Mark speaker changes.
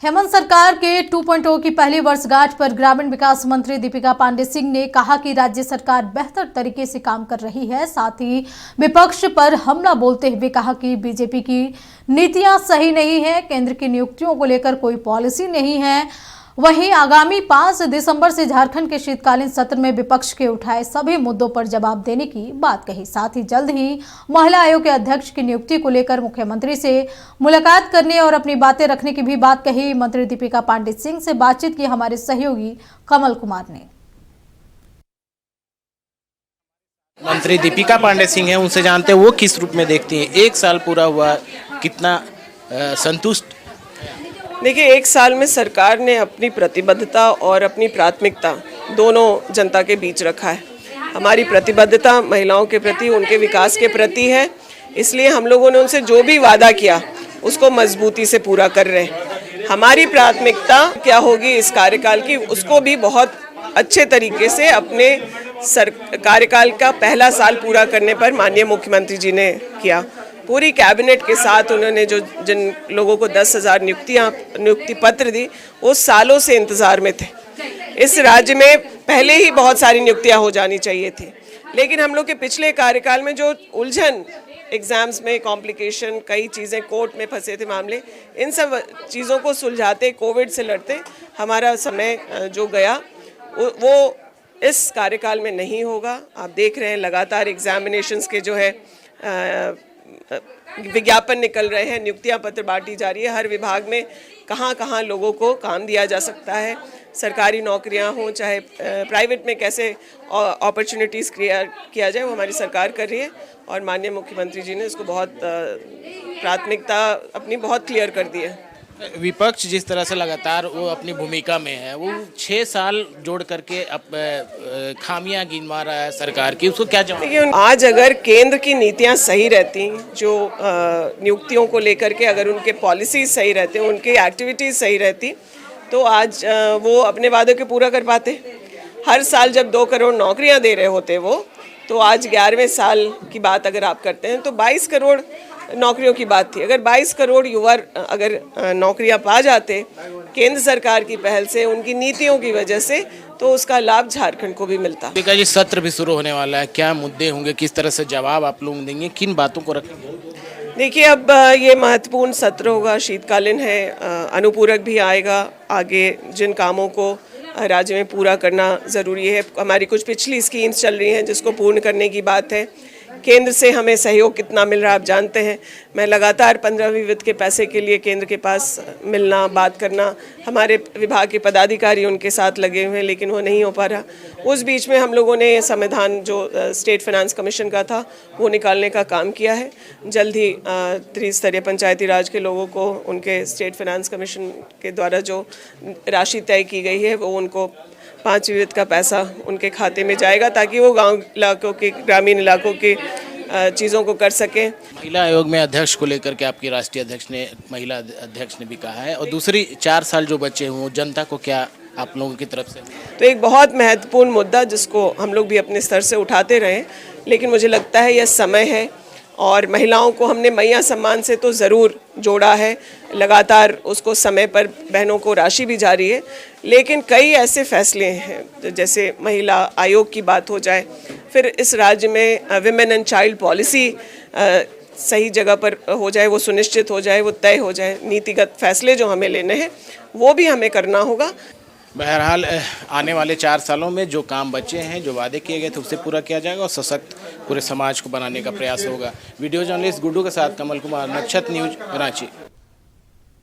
Speaker 1: हेमंत सरकार के 2.0 की पहली वर्षगांठ पर ग्रामीण विकास मंत्री दीपिका पांडे सिंह ने कहा कि राज्य सरकार बेहतर तरीके से काम कर रही है। साथ ही विपक्ष पर हमला बोलते हुए कहा कि बीजेपी की नीतियां सही नहीं है, केंद्र की नियुक्तियों को लेकर कोई पॉलिसी नहीं है। वहीं आगामी 5 दिसंबर से झारखंड के शीतकालीन सत्र में विपक्ष के उठाए सभी मुद्दों पर जवाब देने की बात कही। साथ ही जल्द ही महिला आयोग के अध्यक्ष की नियुक्ति को लेकर मुख्यमंत्री से मुलाकात करने और अपनी बातें रखने की भी बात कही। मंत्री दीपिका पांडे सिंह से बातचीत की हमारे सहयोगी कमल कुमार ने।
Speaker 2: मंत्री दीपिका पांडे सिंह हैं, उनसे जानते हैं वो किस रूप में देखती हैं। 1 साल पूरा हुआ, कितना संतुष्ट?
Speaker 3: देखिए, 1 साल में सरकार ने अपनी प्रतिबद्धता और अपनी प्राथमिकता दोनों जनता के बीच रखा है। हमारी प्रतिबद्धता महिलाओं के प्रति, उनके विकास के प्रति है, इसलिए हम लोगों ने उनसे जो भी वादा किया उसको मजबूती से पूरा कर रहे हैं। हमारी प्राथमिकता क्या होगी इस कार्यकाल की, उसको भी बहुत अच्छे तरीके से अपने कार्यकाल का पहला साल पूरा करने पर माननीय मुख्यमंत्री जी ने किया। पूरी कैबिनेट के साथ उन्होंने जो जिन लोगों को 10,000 नियुक्ति पत्र दी, वो सालों से इंतज़ार में थे। इस राज्य में पहले ही बहुत सारी नियुक्तियां हो जानी चाहिए थी, लेकिन हम लोग के पिछले कार्यकाल में जो उलझन, एग्ज़ाम्स में कॉम्प्लिकेशन, कई चीज़ें, कोर्ट में फंसे थे मामले, इन सब चीज़ों को सुलझाते, कोविड से लड़ते हमारा समय जो गया वो इस कार्यकाल में नहीं होगा। आप देख रहे हैं लगातार एग्जामिनेशंस के जो है विज्ञापन निकल रहे हैं, नियुक्तियां पत्र बांटी जा रही है। हर विभाग में कहां कहां लोगों को काम दिया जा सकता है, सरकारी नौकरियां हों चाहे प्राइवेट में, कैसे अपॉर्चुनिटीज़ किया जाए, वो हमारी सरकार कर रही है। और माननीय मुख्यमंत्री जी ने इसको बहुत प्राथमिकता अपनी बहुत क्लियर कर दी है।
Speaker 2: विपक्ष जिस तरह से लगातार वो अपनी भूमिका में है, वो 6 साल जोड़ करके अब खामियां गिनवा रहा है सरकार की, उसको क्या जवाब?
Speaker 3: देखिए, आज अगर केंद्र की नीतियां सही रहती, जो नियुक्तियों को लेकर के अगर उनके पॉलिसीज सही रहते, उनकी एक्टिविटीज़ सही रहती, तो आज वो अपने वादे को पूरा कर पाते। हर साल जब 2 करोड़ नौकरियाँ दे रहे होते वो, तो आज 11वें साल की बात अगर आप करते हैं तो 22 करोड़ नौकरियों की बात थी। अगर 22 करोड़ युवा अगर नौकरियां पा जाते केंद्र सरकार की पहल से, उनकी नीतियों की वजह से, तो उसका लाभ झारखंड को भी मिलता।
Speaker 2: दीपिका जी, सत्र भी शुरू होने वाला है, क्या मुद्दे होंगे, किस तरह से जवाब आप लोग देंगे, किन बातों को रखेंगे?
Speaker 3: देखिए, अब ये महत्वपूर्ण सत्र होगा, शीतकालीन है, अनुपूरक भी आएगा। आगे जिन कामों को राज्य में पूरा करना ज़रूरी है, हमारी कुछ पिछली स्कीम्स चल रही हैं जिसको पूर्ण करने की बात है। केंद्र से हमें सहयोग कितना मिल रहा है आप जानते हैं। मैं लगातार 15वीं वित्त के पैसे के लिए केंद्र के पास मिलना, बात करना, हमारे विभाग के पदाधिकारी उनके साथ लगे हुए हैं, लेकिन वो नहीं हो पा रहा। उस बीच में हम लोगों ने संविधान जो स्टेट फाइनेंस कमीशन का था वो निकालने का काम किया है। जल्द ही त्रिस्तरीय पंचायती राज के लोगों को उनके स्टेट फाइनेंस कमीशन के द्वारा जो राशि तय की गई है वो उनको 5 वित्त का पैसा उनके खाते में जाएगा, ताकि वो गांव इलाकों के, ग्रामीण इलाकों के चीज़ों को कर सकें।
Speaker 2: महिला आयोग में अध्यक्ष को लेकर के आपकी राष्ट्रीय अध्यक्ष ने, महिला अध्यक्ष ने भी कहा है, और दूसरी 4 साल जो बचे हों, जनता को क्या आप लोगों की तरफ से?
Speaker 3: तो एक बहुत महत्वपूर्ण मुद्दा जिसको हम लोग भी अपने स्तर से उठाते रहे, लेकिन मुझे लगता है यह समय है, और महिलाओं को हमने मैया सम्मान से तो ज़रूर जोड़ा है, लगातार उसको समय पर बहनों को राशि भी जारी है, लेकिन कई ऐसे फैसले हैं, जैसे महिला आयोग की बात हो जाए, फिर इस राज्य में विमेन एंड चाइल्ड पॉलिसी सही जगह पर हो जाए, वो सुनिश्चित हो जाए, वो तय हो जाए। नीतिगत फैसले जो हमें लेने हैं वो भी हमें करना होगा।
Speaker 2: बहरहाल आने वाले 4 सालों में जो काम बचे हैं, जो वादे किए गए थे, उससे पूरा किया जाएगा और सशक्त पूरे समाज को बनाने का प्रयास होगा। वीडियो जर्नलिस्ट गुड्डू के साथ कमल कुमार, नक्षत्र न्यूज़, रांची।